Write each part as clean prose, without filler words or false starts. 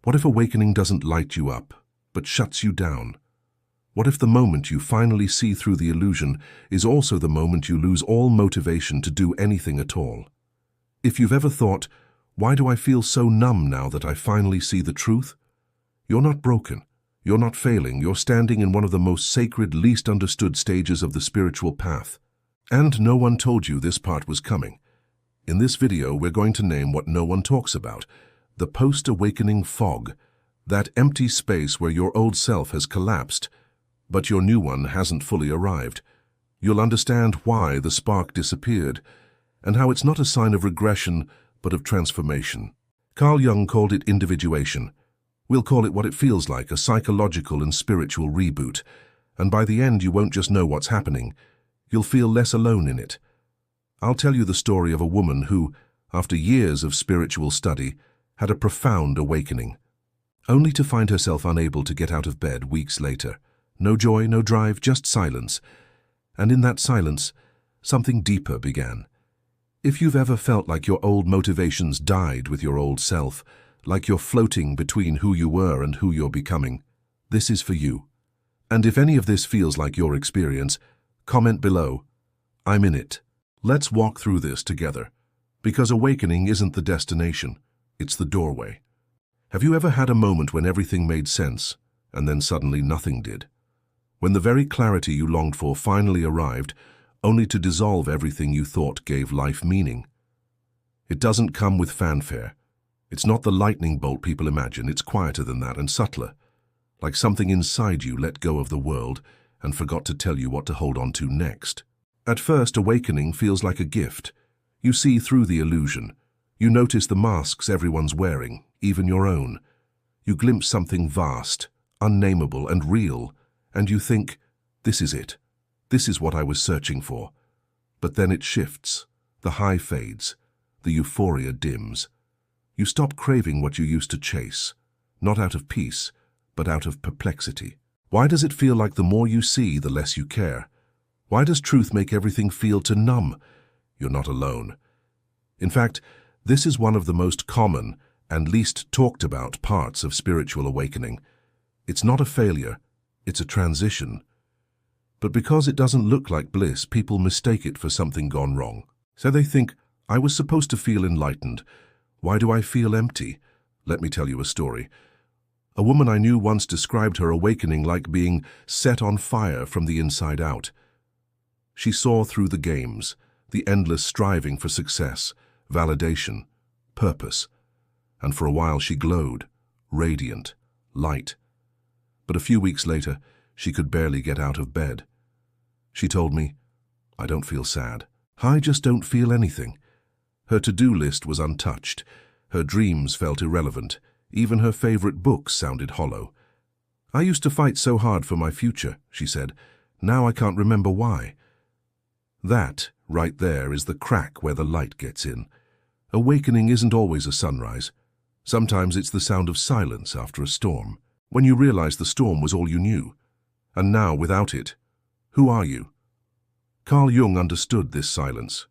What if awakening doesn't light you up, but shuts you down? What if the moment you finally see through the illusion is also the moment you lose all motivation to do anything at all? If you've ever thought, why do I feel so numb now that I finally see the truth? You're not broken. You're not failing. You're standing in one of the most sacred, least understood stages of the spiritual path. And no one told you this part was coming. In this video, we're going to name what no one talks about: the post-awakening fog, that empty space where your old self has collapsed, but your new one hasn't fully arrived. You'll understand why the spark disappeared, and how it's not a sign of regression, but of transformation. Carl Jung called it individuation. We'll call it what it feels like, a psychological and spiritual reboot. And by the end, you won't just know what's happening. You'll feel less alone in it. I'll tell you the story of a woman who, after years of spiritual study, had a profound awakening, only to find herself unable to get out of bed weeks later. No joy, no drive, just silence. And in that silence, something deeper began. If you've ever felt like your old motivations died with your old self, like you're floating between who you were and who you're becoming, this is for you. And if any of this feels like your experience, comment below. I'm in it. Let's walk through this together, because awakening isn't the destination, it's the doorway. Have you ever had a moment when everything made sense, and then suddenly nothing did? When the very clarity you longed for finally arrived, only to dissolve everything you thought gave life meaning? It doesn't come with fanfare. It's not the lightning bolt people imagine. It's quieter than that and subtler, like something inside you let go of the world and forgot to tell you what to hold on to next. At first, awakening feels like a gift. You see through the illusion. You notice the masks everyone's wearing, even your own. You glimpse something vast, unnameable and real, and you think, this is it. This is what I was searching for. But then it shifts. The high fades. The euphoria dims. You stop craving what you used to chase, not out of peace, but out of perplexity. Why does it feel like the more you see, the less you care? Why does truth make everything feel too numb? You're not alone. In fact, this is one of the most common and least talked about parts of spiritual awakening. It's not a failure, it's a transition. But because it doesn't look like bliss, people mistake it for something gone wrong. So they think, I was supposed to feel enlightened. Why do I feel empty? Let me tell you a story. A woman I knew once described her awakening like being set on fire from the inside out. She saw through the games, the endless striving for success, validation, purpose, and for a while she glowed, radiant, light. But a few weeks later, she could barely get out of bed. She told me, I don't feel sad. I just don't feel anything. Her to-do list was untouched. Her dreams felt irrelevant. Even her favorite books sounded hollow. I used to fight so hard for my future, she said. Now I can't remember why. That, right there, is the crack where the light gets in. Awakening isn't always a sunrise. Sometimes it's the sound of silence after a storm, when you realize the storm was all you knew. And now, without it, who are you? Carl Jung understood this silence,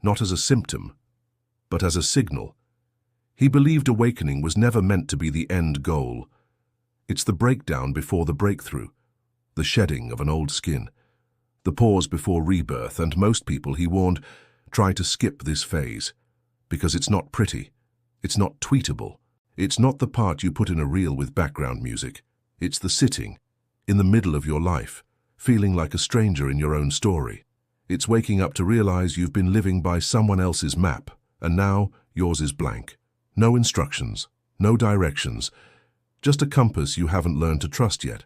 not as a symptom, but as a signal. He believed awakening was never meant to be the end goal. It's the breakdown before the breakthrough, the shedding of an old skin, the pause before rebirth, and most people, he warned, try to skip this phase, because it's not pretty, it's not tweetable, it's not the part you put in a reel with background music. It's the sitting, in the middle of your life, feeling like a stranger in your own story. It's waking up to realize you've been living by someone else's map, and now yours is blank. No instructions, no directions, just a compass you haven't learned to trust yet.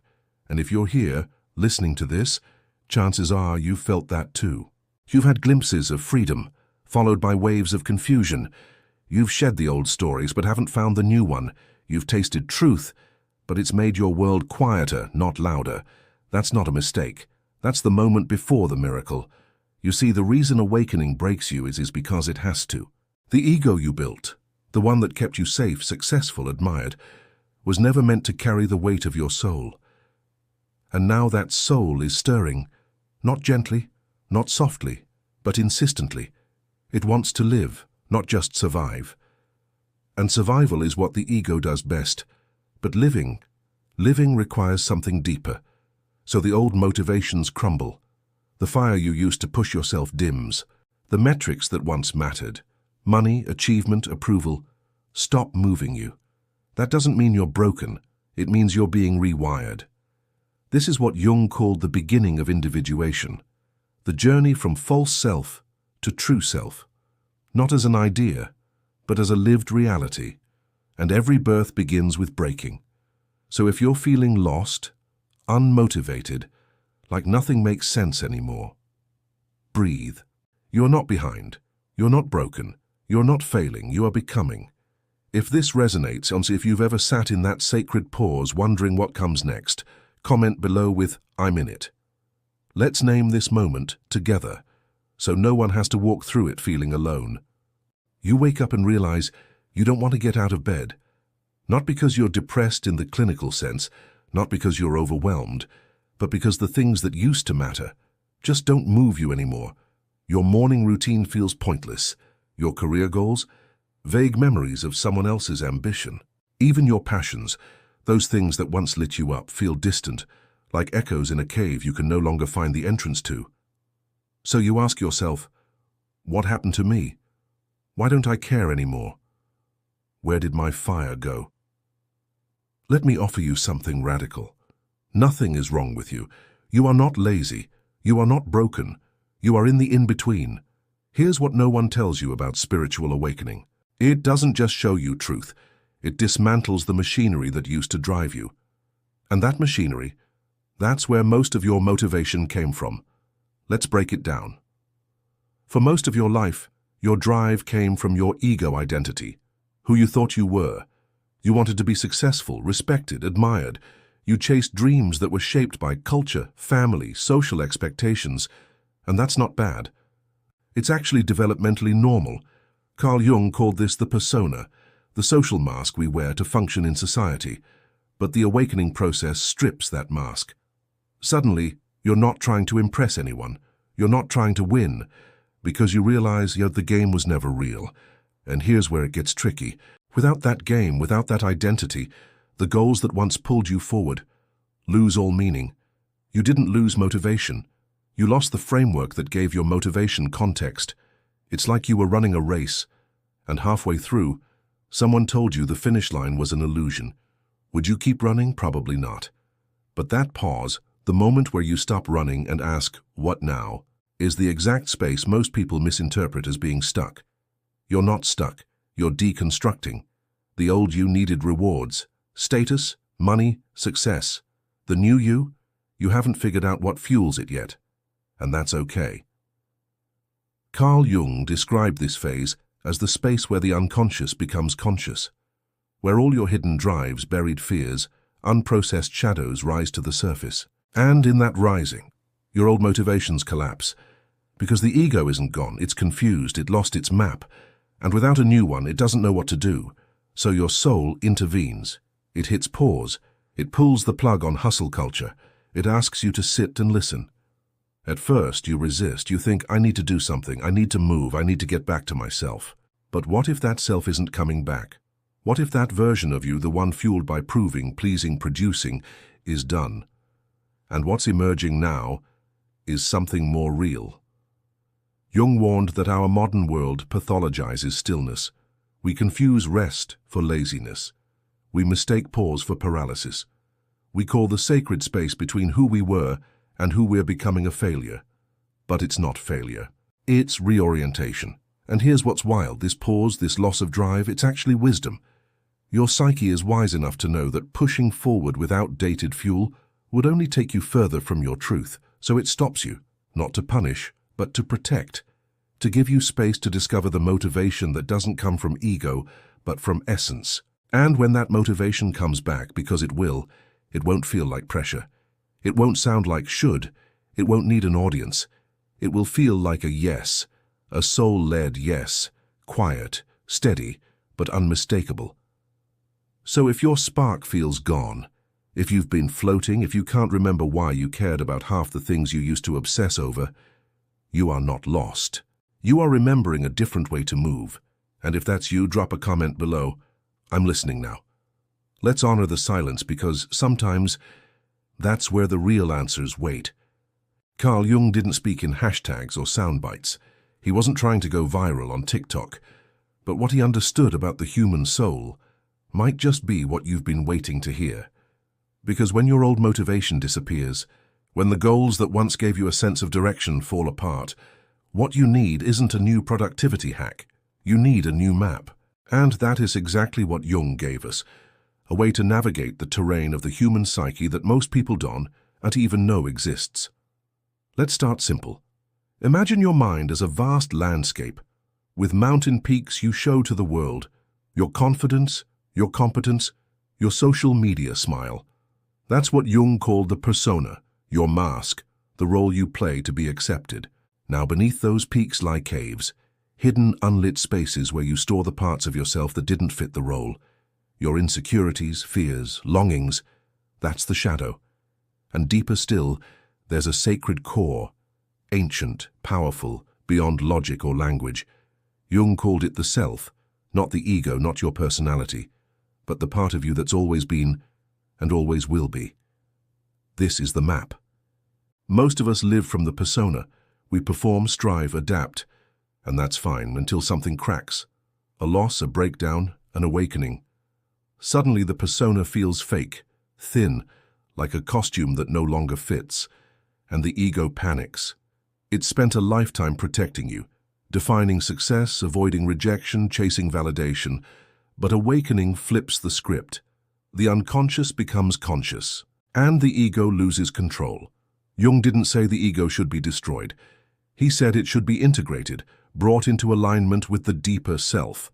And if you're here, listening to this, chances are you've felt that too. You've had glimpses of freedom, followed by waves of confusion. You've shed the old stories but haven't found the new one. You've tasted truth, but it's made your world quieter, not louder. That's not a mistake. That's the moment before the miracle. You see, the reason awakening breaks you is because it has to. The ego you built, the one that kept you safe, successful, admired, was never meant to carry the weight of your soul. And now that soul is stirring, not gently, not softly, but insistently. It wants to live, not just survive. And survival is what the ego does best. But living requires something deeper. So the old motivations crumble. The fire you used to push yourself dims. The metrics that once mattered, money, achievement, approval, stop moving you. That doesn't mean you're broken. It means you're being rewired. This is what Jung called the beginning of individuation. The journey from false self to true self. Not as an idea, but as a lived reality. And every birth begins with breaking. So if you're feeling lost, unmotivated, like nothing makes sense anymore, breathe. You're not behind. You're not broken. You're not failing. You are becoming. If this resonates, if you've ever sat in that sacred pause wondering what comes next, comment below with "I'm in it." Let's name this moment together, so no one has to walk through it feeling alone. You wake up and realize you don't want to get out of bed. Not because you're depressed in the clinical sense, not because you're overwhelmed, but because the things that used to matter just don't move you anymore. Your morning routine feels pointless. Your career goals, vague memories of someone else's ambition. Even your passions, those things that once lit you up, feel distant, like echoes in a cave you can no longer find the entrance to. So you ask yourself, what happened to me? Why don't I care anymore? Where did my fire go? Let me offer you something radical. Nothing is wrong with you. You are not lazy. You are not broken. You are in the in-between. Here's what no one tells you about spiritual awakening. It doesn't just show you truth. It dismantles the machinery that used to drive you. And that machinery, that's where most of your motivation came from. Let's break it down. For most of your life, your drive came from your ego identity, who you thought you were. You wanted to be successful, respected, admired. You chased dreams that were shaped by culture, family, social expectations. And that's not bad. It's actually developmentally normal. Carl Jung called this the persona, the social mask we wear to function in society. But the awakening process strips that mask. Suddenly, you're not trying to impress anyone. You're not trying to win, because you realize the game was never real. And here's where it gets tricky. Without that game, without that identity, the goals that once pulled you forward lose all meaning. You didn't lose motivation. You lost the framework that gave your motivation context. It's like you were running a race, and halfway through, someone told you the finish line was an illusion. Would you keep running? Probably not. But that pause, the moment where you stop running and ask, "What now?" is the exact space most people misinterpret as being stuck. You're not stuck. You're deconstructing. The old you needed rewards, status, money, success. The new you haven't figured out what fuels it yet. And that's okay. Carl Jung described this phase as the space where the unconscious becomes conscious, where all your hidden drives, buried fears, unprocessed shadows rise to the surface. And in that rising, your old motivations collapse, because the ego isn't gone, it's confused, it lost its map, and without a new one, it doesn't know what to do. So your soul intervenes. It hits pause. It pulls the plug on hustle culture. It asks you to sit and listen. At first, you resist. You think, I need to do something. I need to move. I need to get back to myself. But what if that self isn't coming back? What if that version of you, the one fueled by proving, pleasing, producing, is done? And what's emerging now is something more real. Jung warned that our modern world pathologizes stillness. We confuse rest for laziness. We mistake pause for paralysis. We call the sacred space between who we were and who we're becoming a failure. But it's not failure. It's reorientation. And here's what's wild. This pause, this loss of drive, it's actually wisdom. Your psyche is wise enough to know that pushing forward with outdated fuel would only take you further from your truth. So it stops you, not to punish, but to protect, to give you space to discover the motivation that doesn't come from ego, but from essence. And when that motivation comes back, because it will, it won't feel like pressure. It won't sound like should. It won't need an audience. It will feel like a yes, a soul-led yes, quiet, steady, but unmistakable. So if your spark feels gone, if you've been floating, if you can't remember why you cared about half the things you used to obsess over, you are not lost. You are remembering a different way to move, And if that's you, drop a comment below. I'm listening now. Let's honor the silence because sometimes that's where the real answers wait. Carl Jung didn't speak in hashtags or sound bites. He wasn't trying to go viral on TikTok. But what he understood about the human soul might just be what you've been waiting to hear. Because when your old motivation disappears, when the goals that once gave you a sense of direction fall apart, what you need isn't a new productivity hack. You need a new map. And that is exactly what Jung gave us, a way to navigate the terrain of the human psyche that most people don't even know exists. Let's start simple. Imagine your mind as a vast landscape, with mountain peaks you show to the world, your confidence, your competence, your social media smile. That's what Jung called the persona, your mask, the role you play to be accepted. Now beneath those peaks lie caves, hidden, unlit spaces where you store the parts of yourself that didn't fit the role. Your insecurities, fears, longings, that's the shadow. And deeper still, there's a sacred core, ancient, powerful, beyond logic or language. Jung called it the self, not the ego, not your personality, but the part of you that's always been and always will be. This is the map. Most of us live from the persona. We perform, strive, adapt, and that's fine until something cracks. A loss, a breakdown, an awakening. Suddenly the persona feels fake, thin, like a costume that no longer fits, and the ego panics. It's spent a lifetime protecting you, defining success, avoiding rejection, chasing validation, but awakening flips the script. The unconscious becomes conscious, and the ego loses control. Jung didn't say the ego should be destroyed. He said it should be integrated, brought into alignment with the deeper self.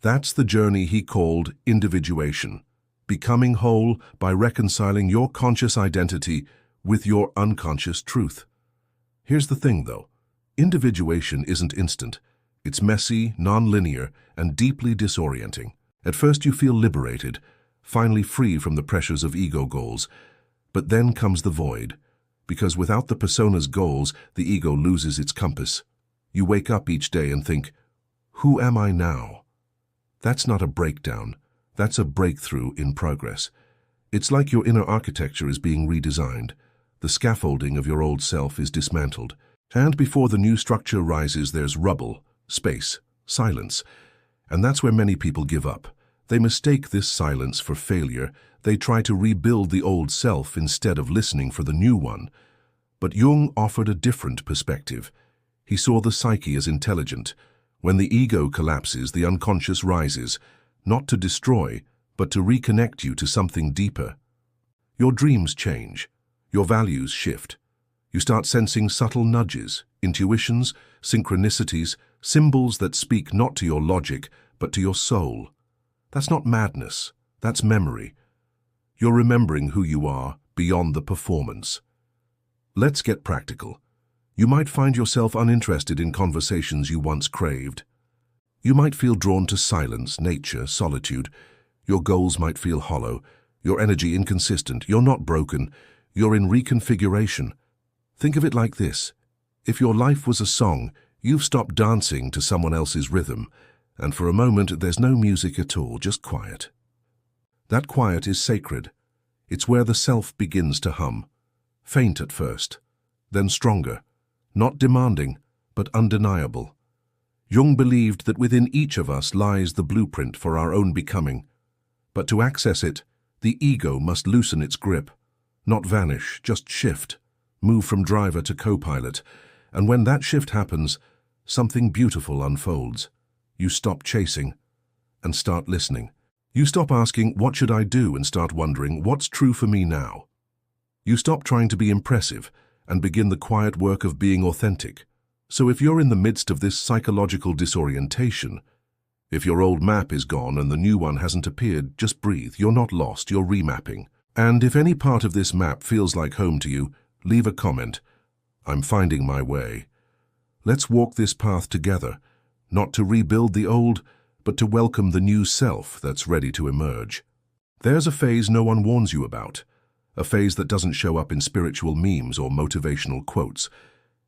That's the journey he called individuation, becoming whole by reconciling your conscious identity with your unconscious truth. Here's the thing, though. Individuation isn't instant. It's messy, non-linear, and deeply disorienting. At first you feel liberated, finally free from the pressures of ego goals. But then comes the void, because without the persona's goals, the ego loses its compass. You wake up each day and think, who am I now? That's not a breakdown. That's a breakthrough in progress. It's like your inner architecture is being redesigned. The scaffolding of your old self is dismantled. And before the new structure rises, there's rubble, space, silence. And that's where many people give up. They mistake this silence for failure. They try to rebuild the old self instead of listening for the new one. But Jung offered a different perspective. He saw the psyche as intelligent. When the ego collapses, the unconscious rises, not to destroy, but to reconnect you to something deeper. Your dreams change. Your values shift. You start sensing subtle nudges, intuitions, synchronicities, symbols that speak not to your logic, but to your soul. That's not madness. That's memory. You're remembering who you are beyond the performance. Let's get practical. You might find yourself uninterested in conversations you once craved. You might feel drawn to silence, nature, solitude. Your goals might feel hollow, your energy inconsistent. You're not broken. You're in reconfiguration. Think of it like this. If your life was a song, you've stopped dancing to someone else's rhythm, and for a moment there's no music at all, just quiet. That quiet is sacred. It's where the self begins to hum. Faint at first, then stronger. Not demanding, but undeniable. Jung believed that within each of us lies the blueprint for our own becoming. But to access it, the ego must loosen its grip. Not vanish, just shift. Move from driver to co-pilot. And when that shift happens, something beautiful unfolds. You stop chasing and start listening. You stop asking, what should I do, and start wondering, what's true for me now? You stop trying to be impressive and begin the quiet work of being authentic. So if you're in the midst of this psychological disorientation, if your old map is gone and the new one hasn't appeared, just breathe. You're not lost, you're remapping. And if any part of this map feels like home to you, leave a comment. I'm finding my way. Let's walk this path together, not to rebuild the old, but to welcome the new self that's ready to emerge. There's a phase no one warns you about, a phase that doesn't show up in spiritual memes or motivational quotes.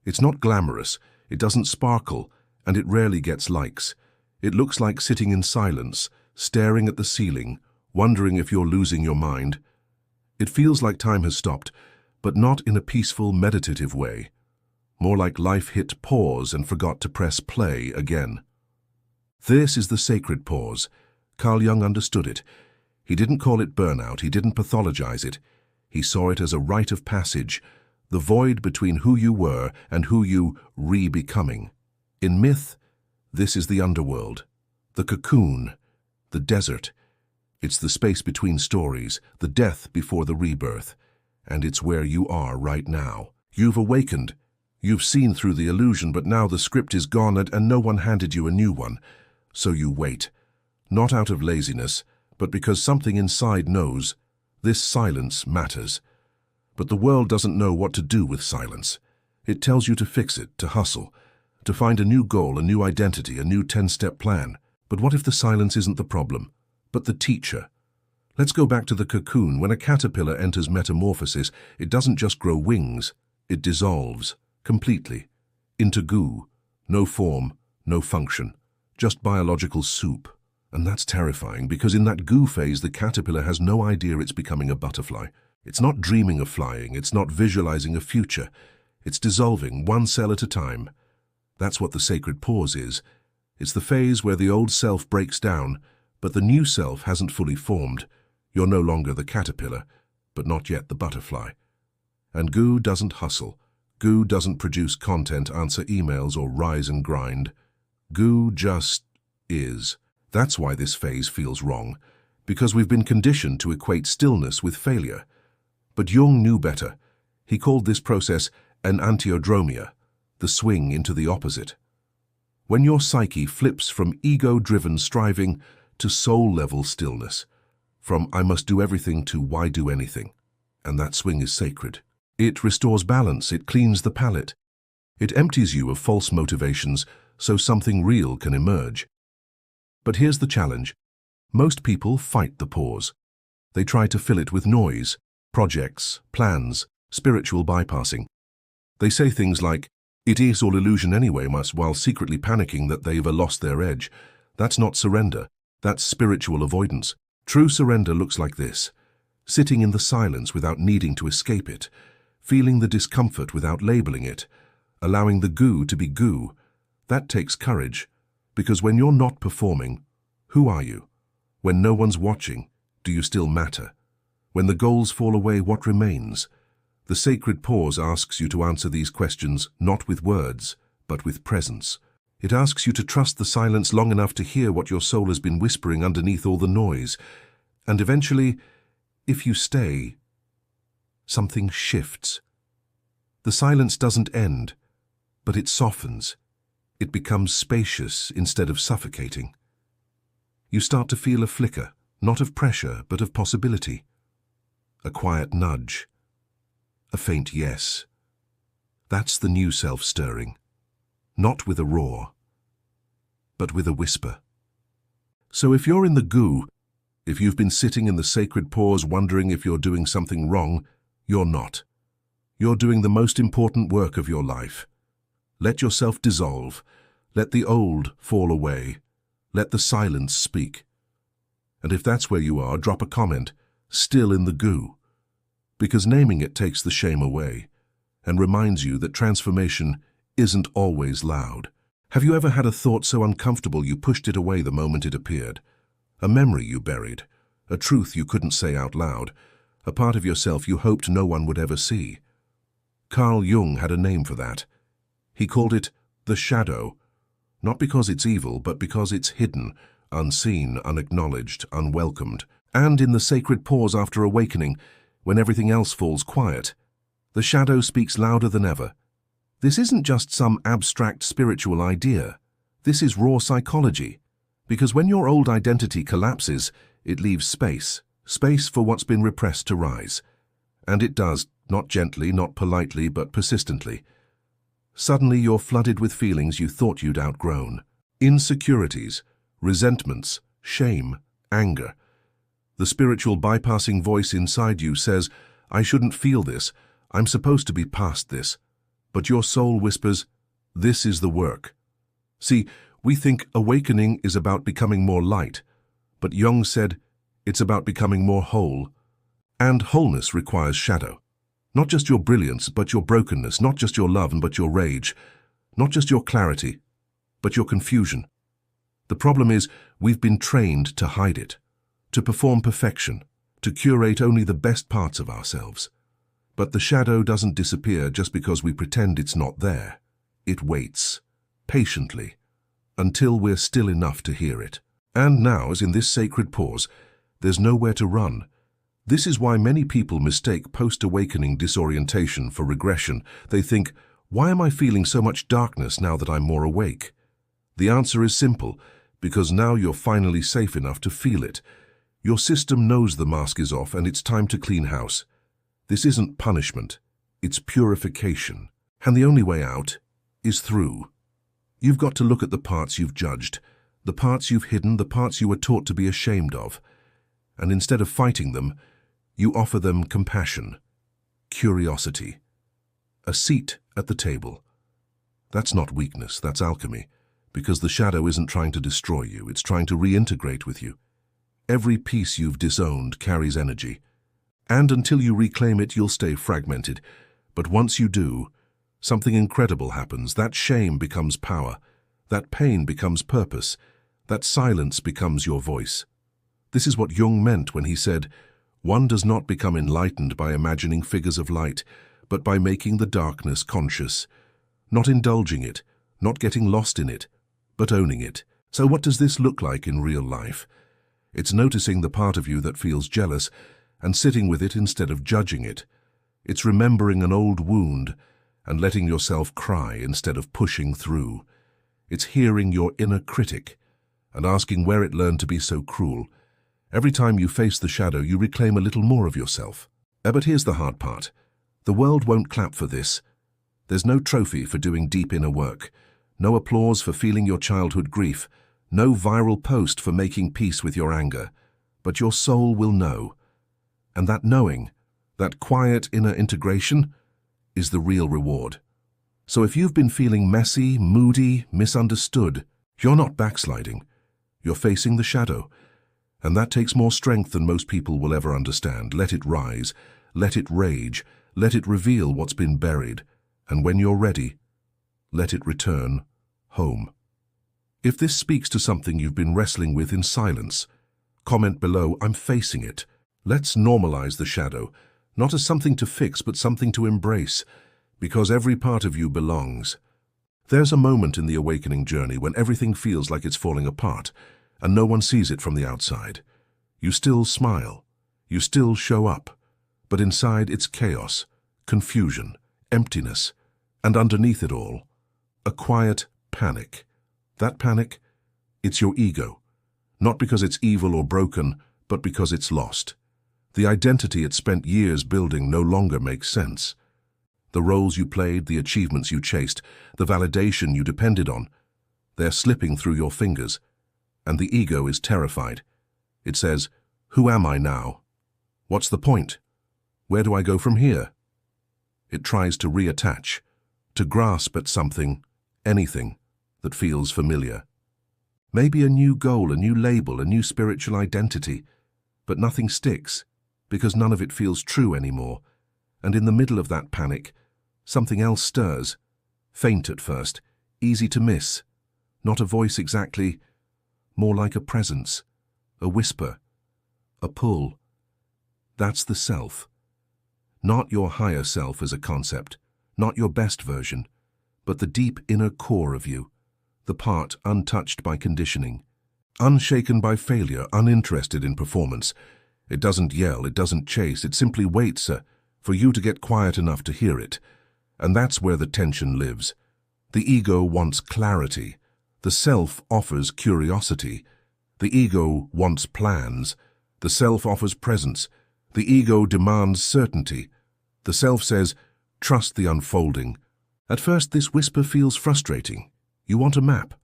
It's not glamorous, it doesn't sparkle, and it rarely gets likes. It looks like sitting in silence, staring at the ceiling, wondering if you're losing your mind. It feels like time has stopped, but not in a peaceful, meditative way. More like life hit pause and forgot to press play again. This is the sacred pause. Carl Jung understood it. He didn't call it burnout, he didn't pathologize it. He saw it as a rite of passage, the void between who you were and who you re-becoming. In myth, this is the underworld, the cocoon, the desert. It's the space between stories, the death before the rebirth. And it's where you are right now. You've awakened. You've seen through the illusion, but now the script is gone and no one handed you a new one. So you wait. Not out of laziness, but because something inside knows this silence matters. But the world doesn't know what to do with silence. It tells you to fix it, to hustle, to find a new goal, a new identity, a new 10-step plan. But what if the silence isn't the problem, but the teacher? Let's go back to the cocoon. When a caterpillar enters metamorphosis, it doesn't just grow wings, it dissolves completely into goo. No form, no function, just biological soup. And that's terrifying, because in that goo phase, the caterpillar has no idea it's becoming a butterfly. It's not dreaming of flying, it's not visualizing a future. It's dissolving, one cell at a time. That's what the sacred pause is. It's the phase where the old self breaks down, but the new self hasn't fully formed. You're no longer the caterpillar, but not yet the butterfly. And goo doesn't hustle. Goo doesn't produce content, answer emails, or rise and grind. Goo just is. That's why this phase feels wrong, because we've been conditioned to equate stillness with failure. But Jung knew better. He called this process an antiodromia, the swing into the opposite. When your psyche flips from ego-driven striving to soul-level stillness, from I must do everything to why do anything, and that swing is sacred. It restores balance, it cleans the palate. It empties you of false motivations so something real can emerge. But here's the challenge. Most people fight the pause. They try to fill it with noise, projects, plans, spiritual bypassing. They say things like, "It is all illusion anyway," while secretly panicking that they've lost their edge. That's not surrender. That's spiritual avoidance. True surrender looks like this: sitting in the silence without needing to escape it, feeling the discomfort without labeling it, allowing the goo to be goo. That takes courage, because when you're not performing, who are you? When no one's watching, do you still matter? When the goals fall away, what remains? The sacred pause asks you to answer these questions not with words, but with presence. It asks you to trust the silence long enough to hear what your soul has been whispering underneath all the noise. And eventually, if you stay, something shifts. The silence doesn't end, but it softens. It becomes spacious instead of suffocating. You start to feel a flicker, not of pressure, but of possibility. A quiet nudge. A faint yes. That's the new self stirring. Not with a roar, but with a whisper. So if you're in the goo, if you've been sitting in the sacred pause wondering if you're doing something wrong, you're not. You're doing the most important work of your life. Let yourself dissolve. Let the old fall away. Let the silence speak. And if that's where you are, drop a comment, still in the goo. Because naming it takes the shame away and reminds you that transformation isn't always loud. Have you ever had a thought so uncomfortable you pushed it away the moment it appeared? A memory you buried, a truth you couldn't say out loud, a part of yourself you hoped no one would ever see. Carl Jung had a name for that. He called it the shadow, not because it's evil, but because it's hidden, unseen, unacknowledged, unwelcomed. And in the sacred pause after awakening, when everything else falls quiet, the shadow speaks louder than ever. This isn't just some abstract spiritual idea. This is raw psychology. Because when your old identity collapses, it leaves space for what's been repressed to rise. And it does, not gently, not politely, but persistently. Suddenly you're flooded with feelings you thought you'd outgrown. Insecurities, resentments, shame, anger. The spiritual bypassing voice inside you says, "I shouldn't feel this. I'm supposed to be past this." But your soul whispers, "This is the work." See, We think awakening is about becoming more light, but Jung said it's about becoming more whole. And wholeness requires shadow. Not just your brilliance, but your brokenness, not just your love, but your rage, not just your clarity, but your confusion. The problem is we've been trained to hide it, to perform perfection, to curate only the best parts of ourselves. But the shadow doesn't disappear just because we pretend it's not there. It waits, patiently, until we're still enough to hear it. And now, as in this sacred pause, there's nowhere to run. This is why many people mistake post-awakening disorientation for regression. They think, why am I feeling so much darkness now that I'm more awake? The answer is simple, because now you're finally safe enough to feel it. Your system knows the mask is off and it's time to clean house. This isn't punishment, it's purification. And the only way out is through. You've got to look at the parts you've judged, the parts you've hidden, the parts you were taught to be ashamed of. And instead of fighting them, you offer them compassion, curiosity, a seat at the table. That's not weakness, that's alchemy, because the shadow isn't trying to destroy you, it's trying to reintegrate with you. Every piece you've disowned carries energy, and until you reclaim it, you'll stay fragmented. But once you do, something incredible happens. That shame becomes power, that pain becomes purpose, that silence becomes your voice. This is what Jung meant when he said, one does not become enlightened by imagining figures of light, but by making the darkness conscious, not indulging it, not getting lost in it, but owning it. So what does this look like in real life? It's noticing the part of you that feels jealous and sitting with it instead of judging it. It's remembering an old wound and letting yourself cry instead of pushing through. It's hearing your inner critic and asking where it learned to be so cruel. Every time you face the shadow, you reclaim a little more of yourself. But here's the hard part. The world won't clap for this. There's no trophy for doing deep inner work, no applause for feeling your childhood grief, no viral post for making peace with your anger. But your soul will know. And that knowing, that quiet inner integration, is the real reward. So if you've been feeling messy, moody, misunderstood, you're not backsliding. You're facing the shadow. And that takes more strength than most people will ever understand. Let it rise, let it rage, let it reveal what's been buried. And when you're ready, let it return home. If this speaks to something you've been wrestling with in silence, comment below, I'm facing it. Let's normalize the shadow, not as something to fix, but something to embrace, because every part of you belongs. There's a moment in the awakening journey when everything feels like it's falling apart, and no one sees it from the outside. You still smile, you still show up, but inside it's chaos, confusion, emptiness, and underneath it all, a quiet panic. That panic, it's your ego, not because it's evil or broken, but because it's lost. The identity it spent years building no longer makes sense. The roles you played, the achievements you chased, the validation you depended on, they're slipping through your fingers. And the ego is terrified. It says, who am I now? What's the point? Where do I go from here? It tries to reattach, to grasp at something, anything, that feels familiar. Maybe a new goal, a new label, a new spiritual identity, but nothing sticks, because none of it feels true anymore. And in the middle of that panic, something else stirs, faint at first, easy to miss, not a voice exactly, more like a presence, a whisper, a pull. That's the self. Not your higher self as a concept, not your best version, but the deep inner core of you, the part untouched by conditioning, unshaken by failure, uninterested in performance. It doesn't yell, it doesn't chase, it simply waits for you to get quiet enough to hear it. And that's where the tension lives. The ego wants clarity. The self offers curiosity. The ego wants plans. The self offers presence. The ego demands certainty. The self says, trust the unfolding. At first, this whisper feels frustrating. You want a map.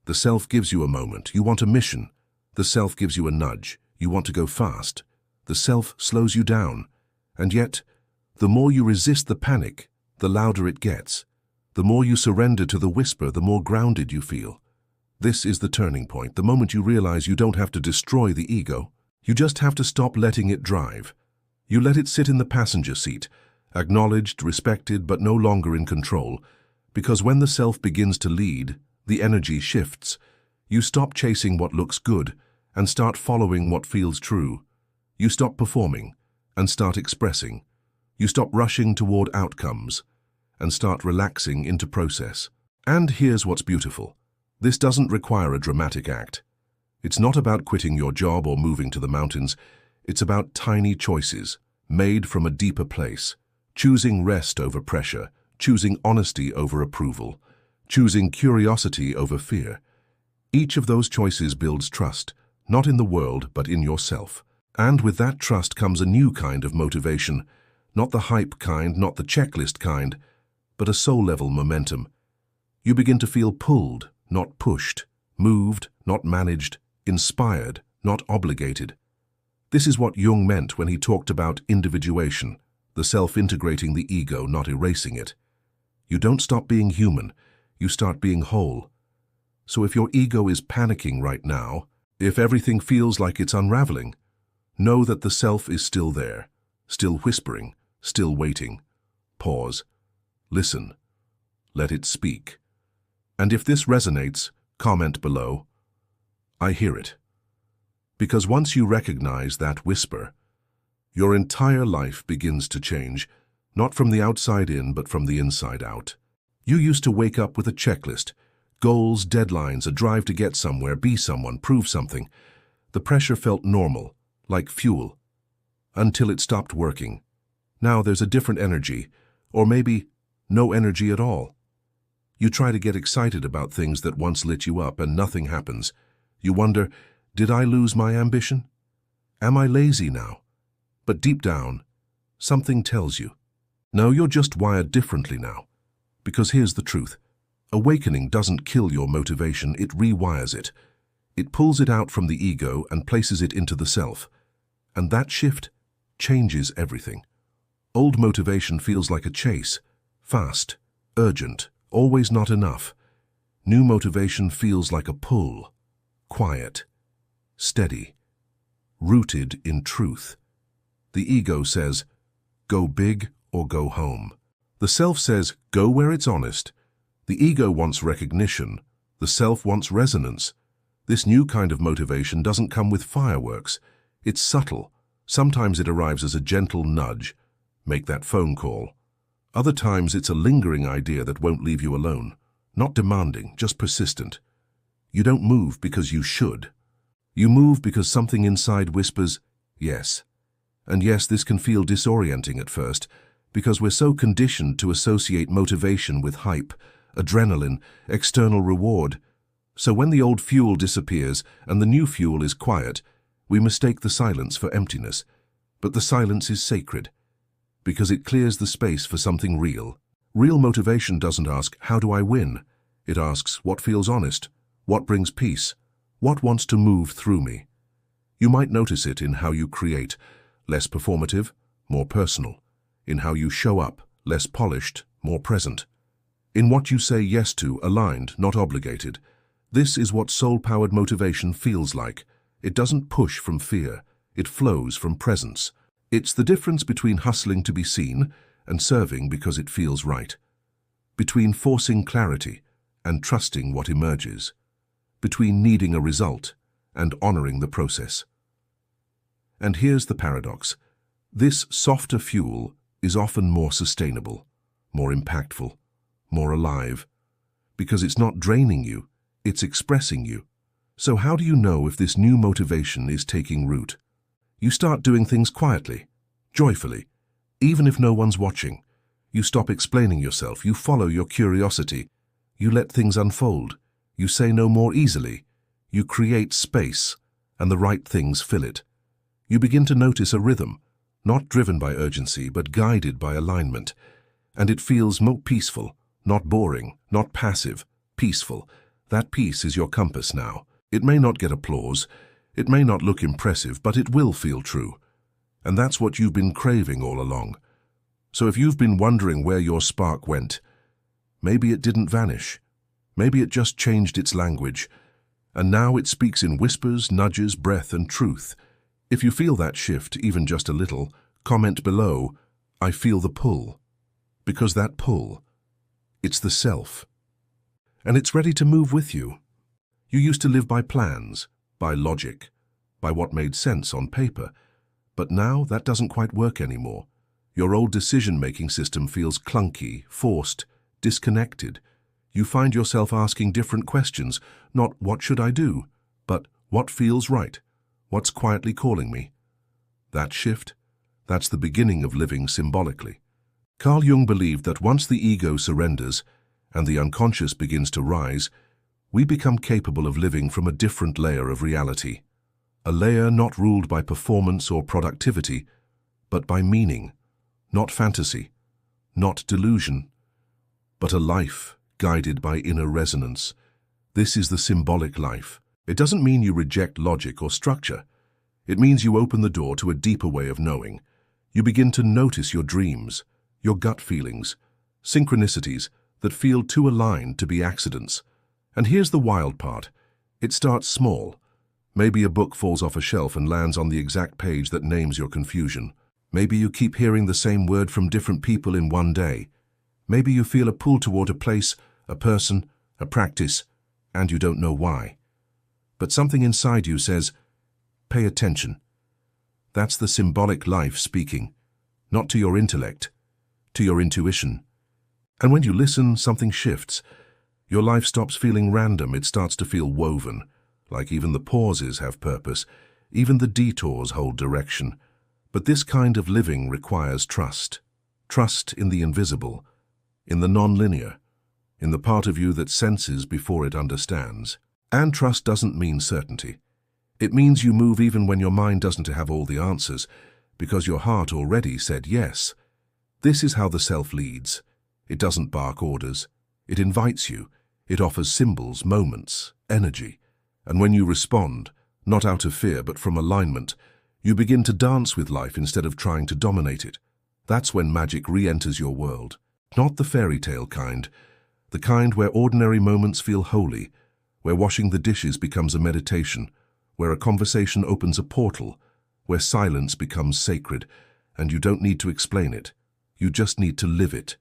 The self gives you a moment. You want a mission. The self gives you a nudge. You want to go fast. The self slows you down. And yet, the more you resist the panic, the louder it gets. The more you surrender to the whisper, the more grounded you feel. This is the turning point, the moment you realize you don't have to destroy the ego. You just have to stop letting it drive. You let it sit in the passenger seat, acknowledged, respected, but no longer in control. Because when the self begins to lead, the energy shifts. You stop chasing what looks good and start following what feels true. You stop performing and start expressing. You stop rushing toward outcomes and start relaxing into process. And here's what's beautiful. This doesn't require a dramatic act. It's not about quitting your job or moving to the mountains. It's about tiny choices, made from a deeper place. Choosing rest over pressure, choosing honesty over approval, choosing curiosity over fear. Each of those choices builds trust, not in the world, but in yourself. And with that trust comes a new kind of motivation, not the hype kind, not the checklist kind, but a soul-level momentum. You begin to feel pulled, not pushed, moved, not managed, inspired, not obligated. This is what Jung meant when he talked about individuation, the self integrating the ego, not erasing it. You don't stop being human, you start being whole. So if your ego is panicking right now, if everything feels like it's unraveling, know that the self is still there, still whispering, still waiting. Pause. Listen. Let it speak. And if this resonates, comment below. I hear it. Because once you recognize that whisper, your entire life begins to change, not from the outside in, but from the inside out. You used to wake up with a checklist, goals, deadlines, a drive to get somewhere, be someone, prove something. The pressure felt normal, like fuel, until it stopped working. Now there's a different energy, or maybe no energy at all. You try to get excited about things that once lit you up and nothing happens. You wonder, did I lose my ambition? Am I lazy now? But deep down, something tells you, no, you're just wired differently now. Because here's the truth. Awakening doesn't kill your motivation, it rewires it. It pulls it out from the ego and places it into the self. And that shift changes everything. Old motivation feels like a chase, fast, urgent, always not enough. New motivation feels like a pull, quiet, steady, rooted in truth. The ego says, go big or go home. The self says, go where it's honest. The ego wants recognition. The self wants resonance. This new kind of motivation doesn't come with fireworks. It's subtle. Sometimes it arrives as a gentle nudge. Make that phone call. Other times it's a lingering idea that won't leave you alone. Not demanding, just persistent. You don't move because you should. You move because something inside whispers, yes. And yes, this can feel disorienting at first, because we're so conditioned to associate motivation with hype, adrenaline, external reward. So when the old fuel disappears and the new fuel is quiet, we mistake the silence for emptiness. But the silence is sacred, because it clears the space for something real. Real motivation doesn't ask, how do I win? It asks, what feels honest? What brings peace? What wants to move through me? You might notice it in how you create, less performative, more personal. In how you show up, less polished, more present. In what you say yes to, aligned, not obligated. This is what soul-powered motivation feels like. It doesn't push from fear. It flows from presence. It's the difference between hustling to be seen and serving because it feels right. Between forcing clarity and trusting what emerges. Between needing a result and honoring the process. And here's the paradox. This softer fuel is often more sustainable, more impactful, more alive. Because it's not draining you, it's expressing you. So how do you know if this new motivation is taking root? You start doing things quietly, joyfully, even if no one's watching. You stop explaining yourself, you follow your curiosity, you let things unfold, you say no more easily, you create space, and the right things fill it. You begin to notice a rhythm, not driven by urgency, but guided by alignment. And it feels more peaceful, not boring, not passive, peaceful. That peace is your compass now. It may not get applause, it may not look impressive, but it will feel true. And that's what you've been craving all along. So if you've been wondering where your spark went, maybe it didn't vanish. Maybe it just changed its language. And now it speaks in whispers, nudges, breath, and truth. If you feel that shift, even just a little, comment below, "I feel the pull." Because that pull, it's the self. And it's ready to move with you. You used to live by plans, by logic, by what made sense on paper. But now that doesn't quite work anymore. Your old decision-making system feels clunky, forced, disconnected. You find yourself asking different questions, not "what should I do?" but "what feels right? What's quietly calling me?" That shift, that's the beginning of living symbolically. Carl Jung believed that once the ego surrenders and the unconscious begins to rise, we become capable of living from a different layer of reality. A layer not ruled by performance or productivity, but by meaning, not fantasy, not delusion, but a life guided by inner resonance. This is the symbolic life. It doesn't mean you reject logic or structure. It means you open the door to a deeper way of knowing. You begin to notice your dreams, your gut feelings, synchronicities that feel too aligned to be accidents. And here's the wild part. It starts small. Maybe a book falls off a shelf and lands on the exact page that names your confusion. Maybe you keep hearing the same word from different people in one day. Maybe you feel a pull toward a place, a person, a practice, and you don't know why. But something inside you says, "Pay attention." That's the symbolic life speaking, not to your intellect, to your intuition. And when you listen, something shifts. Your life stops feeling random, it starts to feel woven, like even the pauses have purpose, even the detours hold direction. But this kind of living requires trust. Trust in the invisible, in the non-linear, in the part of you that senses before it understands. And trust doesn't mean certainty. It means you move even when your mind doesn't have all the answers, because your heart already said yes. This is how the self leads. It doesn't bark orders. It invites you. It offers symbols, moments, energy. And when you respond, not out of fear but from alignment, you begin to dance with life instead of trying to dominate it. That's when magic re-enters your world. Not the fairy tale kind, the kind where ordinary moments feel holy, where washing the dishes becomes a meditation, where a conversation opens a portal, where silence becomes sacred, and you don't need to explain it. You just need to live it.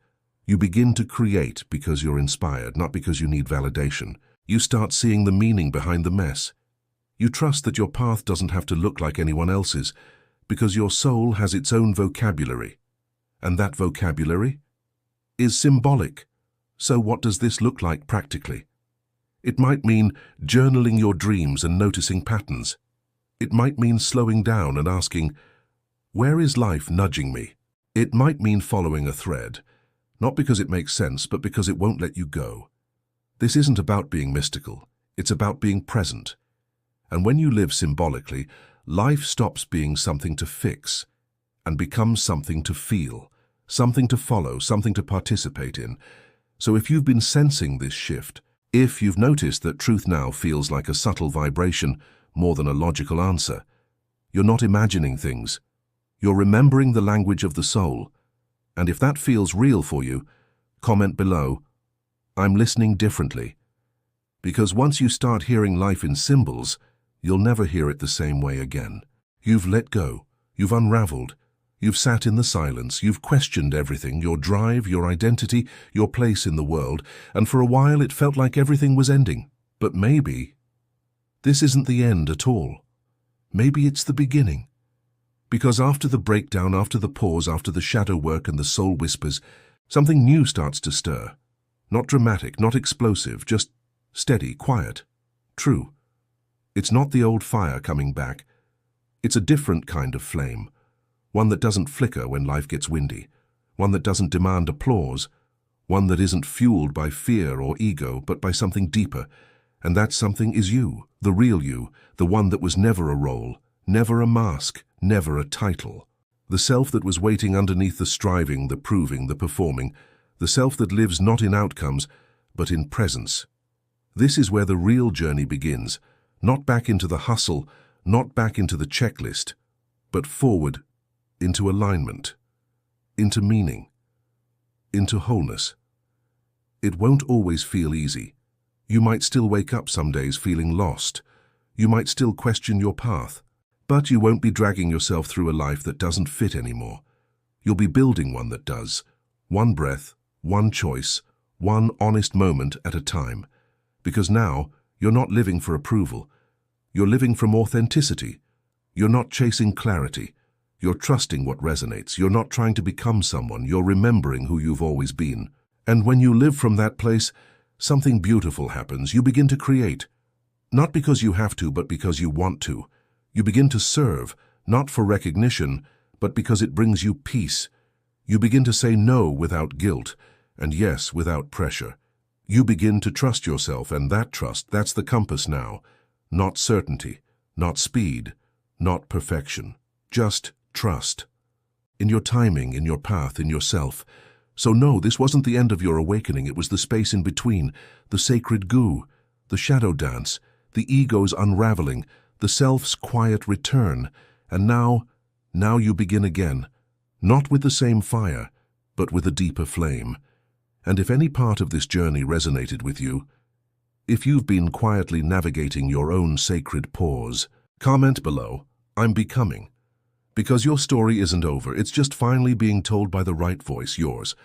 You begin to create because you're inspired, not because you need validation. You start seeing the meaning behind the mess. You trust that your path doesn't have to look like anyone else's, because your soul has its own vocabulary. And that vocabulary is symbolic. So what does this look like practically? It might mean journaling your dreams and noticing patterns. It might mean slowing down and asking, where is life nudging me? It might mean following a thread, not because it makes sense, but because it won't let you go. This isn't about being mystical. It's about being present. And when you live symbolically, life stops being something to fix and becomes something to feel, something to follow, something to participate in. So if you've been sensing this shift, if you've noticed that truth now feels like a subtle vibration more than a logical answer, you're not imagining things. You're remembering the language of the soul. And if that feels real for you, comment below, "I'm listening differently." Because once you start hearing life in symbols, you'll never hear it the same way again. You've let go. You've unraveled. You've sat in the silence. You've questioned everything, your drive, your identity, your place in the world. And for a while it felt like everything was ending. But maybe this isn't the end at all. Maybe it's the beginning. Because after the breakdown, after the pause, after the shadow work and the soul whispers, something new starts to stir. Not dramatic, not explosive, just steady, quiet, true. It's not the old fire coming back. It's a different kind of flame, one that doesn't flicker when life gets windy, one that doesn't demand applause, one that isn't fueled by fear or ego, but by something deeper. And that something is you, the real you, the one that was never a role, never a mask, never a title. The self that was waiting underneath the striving, the proving, the performing, the self that lives not in outcomes, but in presence. This is where the real journey begins, not back into the hustle, not back into the checklist, but forward into alignment, into meaning, into wholeness. It won't always feel easy. You might still wake up some days feeling lost. You might still question your path. But you won't be dragging yourself through a life that doesn't fit anymore. You'll be building one that does. One breath, one choice, one honest moment at a time. Because now, you're not living for approval. You're living from authenticity. You're not chasing clarity. You're trusting what resonates. You're not trying to become someone. You're remembering who you've always been. And when you live from that place, something beautiful happens. You begin to create. Not because you have to, but because you want to. You begin to serve, not for recognition, but because it brings you peace. You begin to say no without guilt, and yes without pressure. You begin to trust yourself, and that trust, that's the compass now. Not certainty, not speed, not perfection. Just trust. In your timing, in your path, in yourself. So no, this wasn't the end of your awakening. It was the space in between, the sacred goo, the shadow dance, the ego's unraveling, the self's quiet return. And now you begin again, not with the same fire, but with a deeper flame. And if any part of this journey resonated with you, if you've been quietly navigating your own sacred pause, comment below, "I'm becoming." Because your story isn't over, it's just finally being told by the right voice, yours.